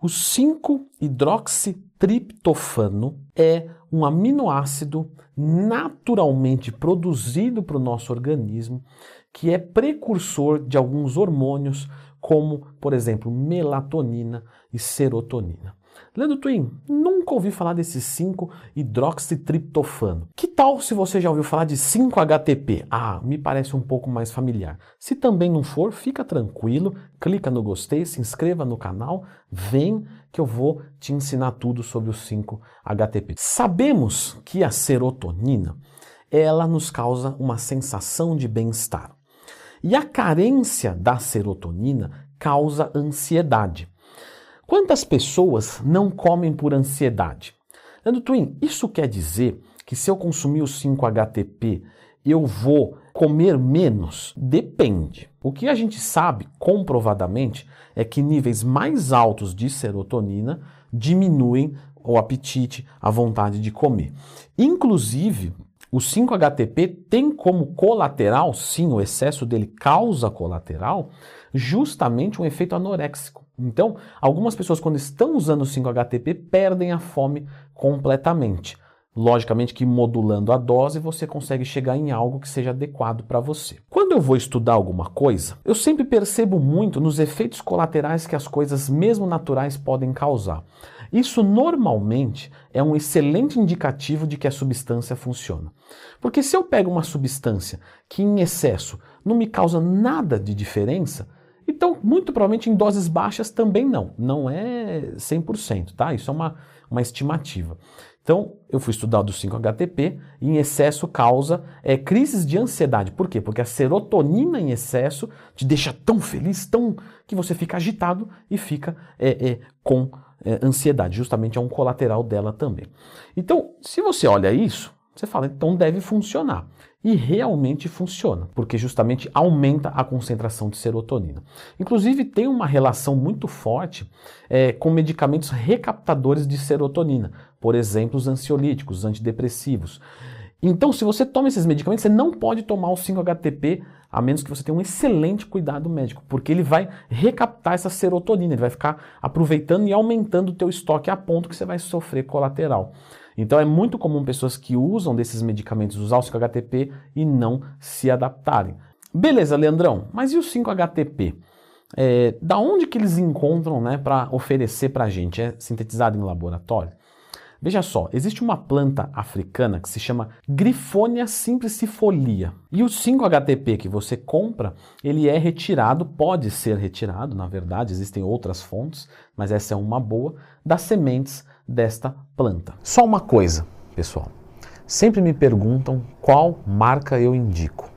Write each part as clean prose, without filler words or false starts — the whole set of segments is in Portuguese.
O 5-hidroxitriptofano é um aminoácido naturalmente produzido para o nosso organismo, que é precursor de alguns hormônios, como, por exemplo, melatonina e serotonina. Leandro Twin, nunca ouvi falar desse 5-hidroxitriptofano. Que tal se você já ouviu falar de 5-HTP? Ah, me parece um pouco mais familiar. Se também não for, fica tranquilo, clica no gostei, se inscreva no canal, vem que eu vou te ensinar tudo sobre o 5-HTP. Sabemos que a serotonina, ela nos causa uma sensação de bem-estar. E a carência da serotonina causa ansiedade. Quantas pessoas não comem por ansiedade? Leandro Twin, isso quer dizer que se eu consumir o 5-HTP, eu vou comer menos? Depende. O que a gente sabe comprovadamente é que níveis mais altos de serotonina diminuem o apetite, a vontade de comer. Inclusive, o 5-HTP tem como colateral, sim, o excesso dele causa colateral, justamente um efeito anoréxico. Então, algumas pessoas quando estão usando o 5-HTP perdem a fome completamente. Logicamente que modulando a dose você consegue chegar em algo que seja adequado para você. Quando eu vou estudar alguma coisa, eu sempre percebo muito nos efeitos colaterais que as coisas mesmo naturais podem causar. Isso normalmente é um excelente indicativo de que a substância funciona. Porque se eu pego uma substância que em excesso não me causa nada de diferença, então muito provavelmente em doses baixas também não é 100%, tá? Isso é uma estimativa. Então, eu fui estudar do 5-HTP e em excesso causa crises de ansiedade. Por quê? Porque a serotonina em excesso te deixa tão feliz, que você fica agitado e fica com ansiedade. Justamente é um colateral dela também. Então, se você olha isso, você fala, então deve funcionar. E realmente funciona, porque justamente aumenta a concentração de serotonina. Inclusive tem uma relação muito forte com medicamentos recaptadores de serotonina, por exemplo, os ansiolíticos, os antidepressivos. Então, se você toma esses medicamentos, você não pode tomar o 5-HTP, a menos que você tenha um excelente cuidado médico, porque ele vai recaptar essa serotonina, ele vai ficar aproveitando e aumentando o teu estoque a ponto que você vai sofrer colateral. Então é muito comum pessoas que usam desses medicamentos usar o 5-HTP e não se adaptarem. Beleza, Leandrão, mas e o 5-HTP? Da onde que eles encontram, né, para oferecer para a gente? É sintetizado em laboratório? Veja só, existe uma planta africana que se chama Griffonia simplicifolia. E o 5-HTP que você compra, ele é retirado, pode ser retirado, na verdade, existem outras fontes, mas essa é uma boa, das sementes desta planta. Só uma coisa, pessoal. Sempre me perguntam qual marca eu indico.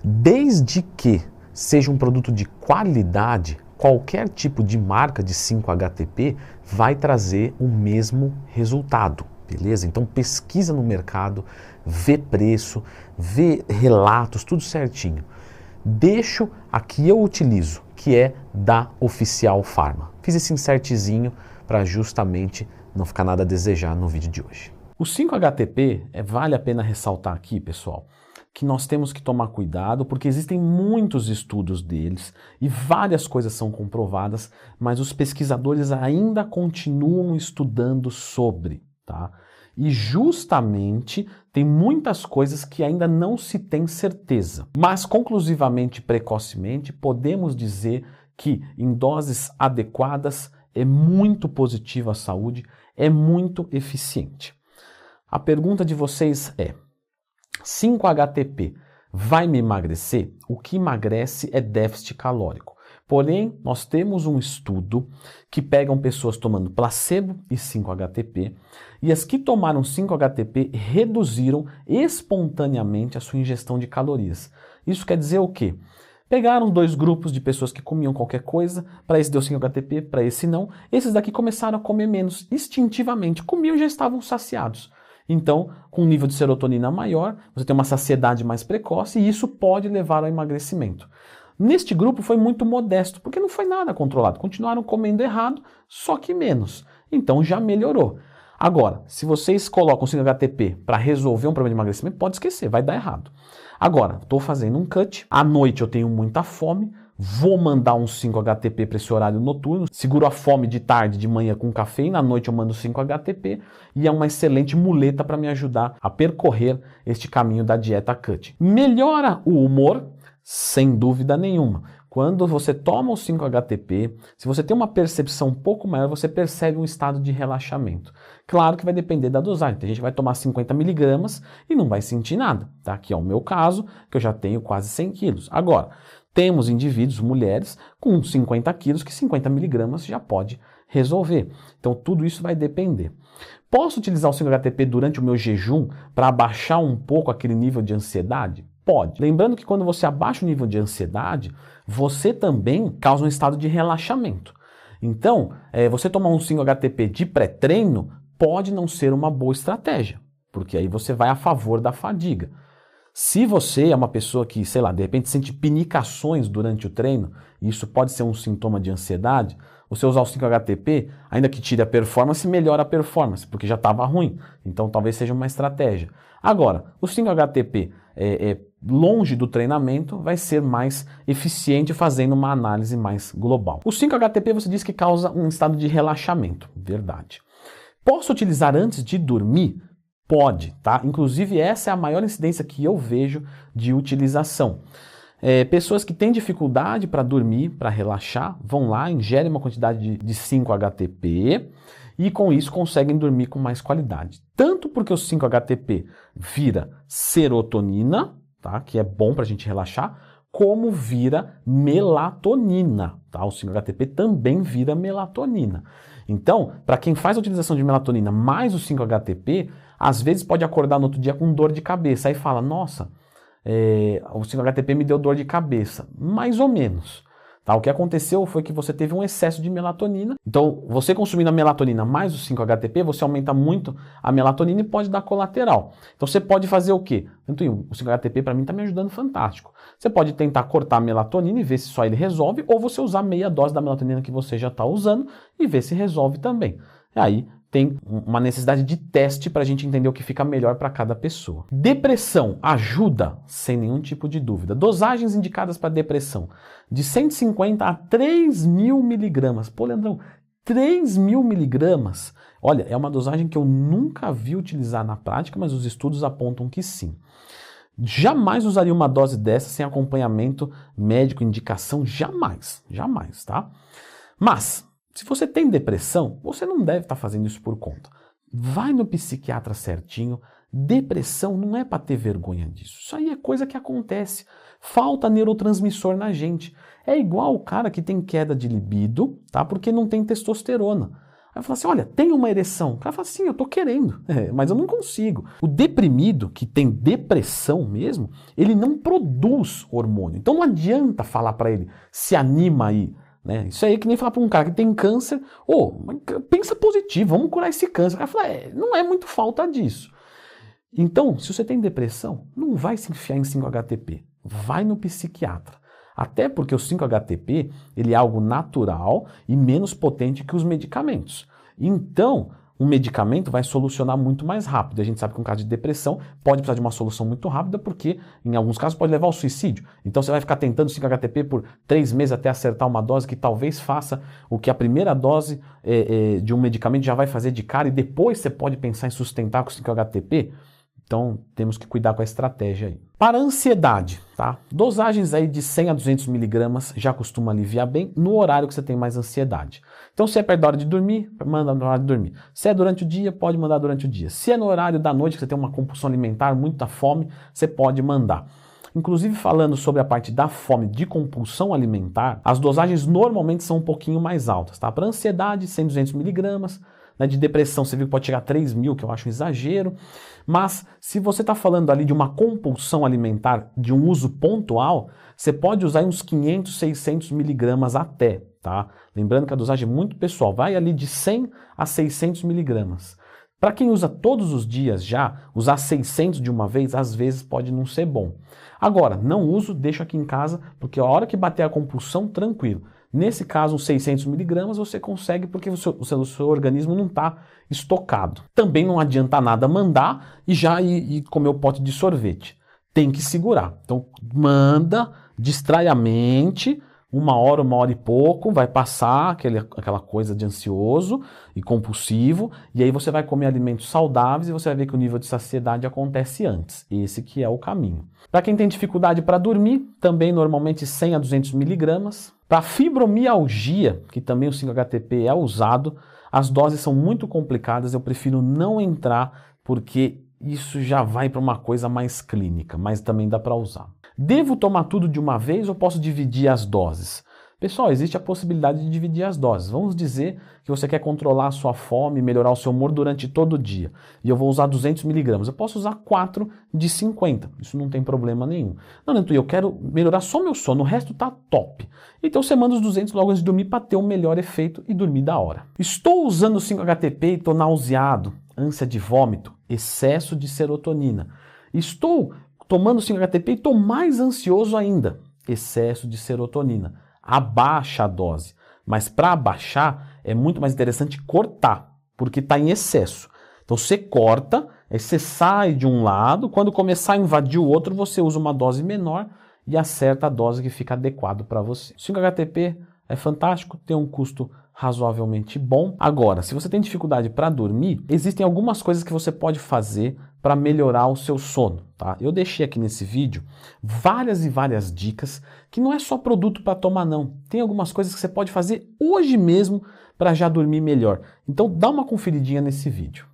Desde que seja um produto de qualidade, qualquer tipo de marca de 5-HTP vai trazer o mesmo resultado, beleza? Então pesquisa no mercado, vê preço, vê relatos, tudo certinho. Deixo a que eu utilizo, que é da Oficial Pharma. Fiz esse insertzinho para justamente não ficar nada a desejar no vídeo de hoje. O 5-HTP, vale a pena ressaltar aqui, pessoal, que nós temos que tomar cuidado, porque existem muitos estudos deles e várias coisas são comprovadas, mas os pesquisadores ainda continuam estudando sobre, tá? E justamente tem muitas coisas que ainda não se tem certeza. Mas conclusivamente, precocemente, podemos dizer que em doses adequadas é muito positivo à saúde, é muito eficiente. A pergunta de vocês é: 5-HTP vai me emagrecer? O que emagrece é déficit calórico. Porém, nós temos um estudo que pegam pessoas tomando placebo e 5-HTP e as que tomaram 5-HTP reduziram espontaneamente a sua ingestão de calorias. Isso quer dizer o quê? Pegaram dois grupos de pessoas que comiam qualquer coisa, para esse deu 5-HTP, para esse não. Esses daqui começaram a comer menos, instintivamente, comiam e já estavam saciados. Então, com um nível de serotonina maior, você tem uma saciedade mais precoce e isso pode levar ao emagrecimento. Neste grupo foi muito modesto, porque não foi nada controlado. Continuaram comendo errado, só que menos. Então já melhorou. Agora, se vocês colocam 5-HTP para resolver um problema de emagrecimento, pode esquecer, vai dar errado. Agora, estou fazendo um cut, à noite eu tenho muita fome, vou mandar uns 5-HTP para esse horário noturno, seguro a fome de tarde, de manhã com café e na noite eu mando 5-HTP e é uma excelente muleta para me ajudar a percorrer este caminho da dieta cut. Melhora o humor? Sem dúvida nenhuma. Quando você toma o 5-HTP, se você tem uma percepção um pouco maior, você percebe um estado de relaxamento. Claro que vai depender da dosagem. Tem gente que vai tomar 50 miligramas e não vai sentir nada, tá? Que é o meu caso, que eu já tenho quase 100 quilos. Agora, temos indivíduos, mulheres, com 50 quilos, que 50 miligramas já pode resolver. Então, tudo isso vai depender. Posso utilizar o 5-HTP durante o meu jejum para abaixar um pouco aquele nível de ansiedade? Pode. Lembrando que quando você abaixa o nível de ansiedade, você também causa um estado de relaxamento. Então, você tomar um 5-HTP de pré-treino pode não ser uma boa estratégia, porque aí você vai a favor da fadiga. Se você é uma pessoa que, sei lá, de repente sente pinicações durante o treino, e isso pode ser um sintoma de ansiedade, você usar o 5-HTP, ainda que tire a performance, melhora a performance, porque já estava ruim. Então talvez seja uma estratégia. Agora, o 5-HTP longe do treinamento vai ser mais eficiente fazendo uma análise mais global. O 5-HTP você diz que causa um estado de relaxamento. Verdade. Posso utilizar antes de dormir? Pode, tá? Inclusive essa é a maior incidência que eu vejo de utilização. Pessoas que têm dificuldade para dormir, para relaxar, vão lá, ingerem uma quantidade de 5-HTP e com isso conseguem dormir com mais qualidade. Tanto porque o 5-HTP vira serotonina, tá? Que é bom para a gente relaxar, como vira melatonina. Tá? O 5-HTP também vira melatonina. Então, para quem faz a utilização de melatonina mais o 5-HTP, às vezes pode acordar no outro dia com dor de cabeça. Aí fala, nossa, o 5-HTP me deu dor de cabeça. Mais ou menos. Tá? O que aconteceu foi que você teve um excesso de melatonina. Então, você consumindo a melatonina mais o 5-HTP, você aumenta muito a melatonina e pode dar colateral. Então, você pode fazer o quê? O 5-HTP para mim está me ajudando fantástico. Você pode tentar cortar a melatonina e ver se só ele resolve, ou você usar meia dose da melatonina que você já está usando e ver se resolve também. E aí, tem uma necessidade de teste para a gente entender o que fica melhor para cada pessoa. Depressão ajuda? Sem nenhum tipo de dúvida. Dosagens indicadas para depressão de 150 a 3.000 miligramas. Pô, Leandrão, 3.000 miligramas? Olha, é uma dosagem que eu nunca vi utilizar na prática, mas os estudos apontam que sim. Jamais usaria uma dose dessa sem acompanhamento médico, indicação, jamais, jamais, tá? Mas se você tem depressão, você não deve estar fazendo isso por conta. Vai no psiquiatra certinho. Depressão não é para ter vergonha disso. Isso aí é coisa que acontece. Falta neurotransmissor na gente. É igual o cara que tem queda de libido, tá? Porque não tem testosterona. Aí fala assim, olha, tem uma ereção. O cara fala assim, eu tô querendo, mas eu não consigo. O deprimido, que tem depressão mesmo, ele não produz hormônio. Então não adianta falar para ele, se anima aí. Né? Isso aí é que nem falar para um cara que tem câncer, pensa positivo, vamos curar esse câncer. O cara fala, não é muito falta disso. Então, se você tem depressão, não vai se enfiar em 5-HTP, vai no psiquiatra. Até porque o 5-HTP ele é algo natural e menos potente que os medicamentos. Então, um medicamento vai solucionar muito mais rápido. A gente sabe que um caso de depressão pode precisar de uma solução muito rápida, porque em alguns casos pode levar ao suicídio. Então você vai ficar tentando 5-HTP por 3 meses até acertar uma dose que talvez faça o que a primeira dose de um medicamento já vai fazer de cara, e depois você pode pensar em sustentar com 5-HTP. Então temos que cuidar com a estratégia aí. Para a ansiedade, tá? Dosagens aí de 100 a 200 miligramas já costuma aliviar bem no horário que você tem mais ansiedade. Então se é perto da hora de dormir, manda no horário de dormir. Se é durante o dia, pode mandar durante o dia. Se é no horário da noite que você tem uma compulsão alimentar, muita fome, você pode mandar. Inclusive falando sobre a parte da fome de compulsão alimentar, as dosagens normalmente são um pouquinho mais altas, tá? Para ansiedade, 100 a 200 miligramas. De depressão você viu que pode chegar a 3.000, que eu acho um exagero, mas se você está falando ali de uma compulsão alimentar de um uso pontual, você pode usar uns 500, 600 miligramas até, tá? Lembrando que a dosagem é muito pessoal, vai ali de 100 a 600 miligramas. Para quem usa todos os dias já, usar 600 de uma vez, às vezes pode não ser bom. Agora, não uso, deixo aqui em casa, porque a hora que bater a compulsão, tranquilo. Nesse caso, uns 600 miligramas você consegue porque o seu organismo não está estocado. Também não adianta nada mandar e já ir comer o pote de sorvete. Tem que segurar. Então, manda, distrai a mente, uma hora e pouco, vai passar aquela coisa de ansioso e compulsivo, e aí você vai comer alimentos saudáveis e você vai ver que o nível de saciedade acontece antes. Esse que é o caminho. Para quem tem dificuldade para dormir, também normalmente 100 a 200 miligramas. Para fibromialgia, que também o 5-HTP é usado, as doses são muito complicadas, eu prefiro não entrar porque isso já vai para uma coisa mais clínica, mas também dá para usar. Devo tomar tudo de uma vez ou posso dividir as doses? Pessoal, existe a possibilidade de dividir as doses. Vamos dizer que você quer controlar a sua fome, melhorar o seu humor durante todo o dia. E eu vou usar 200 miligramas. Eu posso usar 4 de 50. Isso não tem problema nenhum. Não, Neto, eu quero melhorar só meu sono, o resto tá top. Então você manda os 200 logo antes de dormir para ter um melhor efeito e dormir da hora. Estou usando o 5-HTP e estou nauseado, ânsia de vômito, excesso de serotonina. Estou tomando 5-HTP e estou mais ansioso ainda, excesso de serotonina. Abaixa a dose, mas para abaixar é muito mais interessante cortar, porque está em excesso. Então você corta, aí você sai de um lado, quando começar a invadir o outro, você usa uma dose menor e acerta a dose que fica adequado para você. 5-HTP é fantástico, tem um custo razoavelmente bom. Agora, se você tem dificuldade para dormir, existem algumas coisas que você pode fazer para melhorar o seu sono, tá? Eu deixei aqui nesse vídeo várias e várias dicas que não é só produto para tomar não. Tem algumas coisas que você pode fazer hoje mesmo para já dormir melhor. Então dá uma conferidinha nesse vídeo.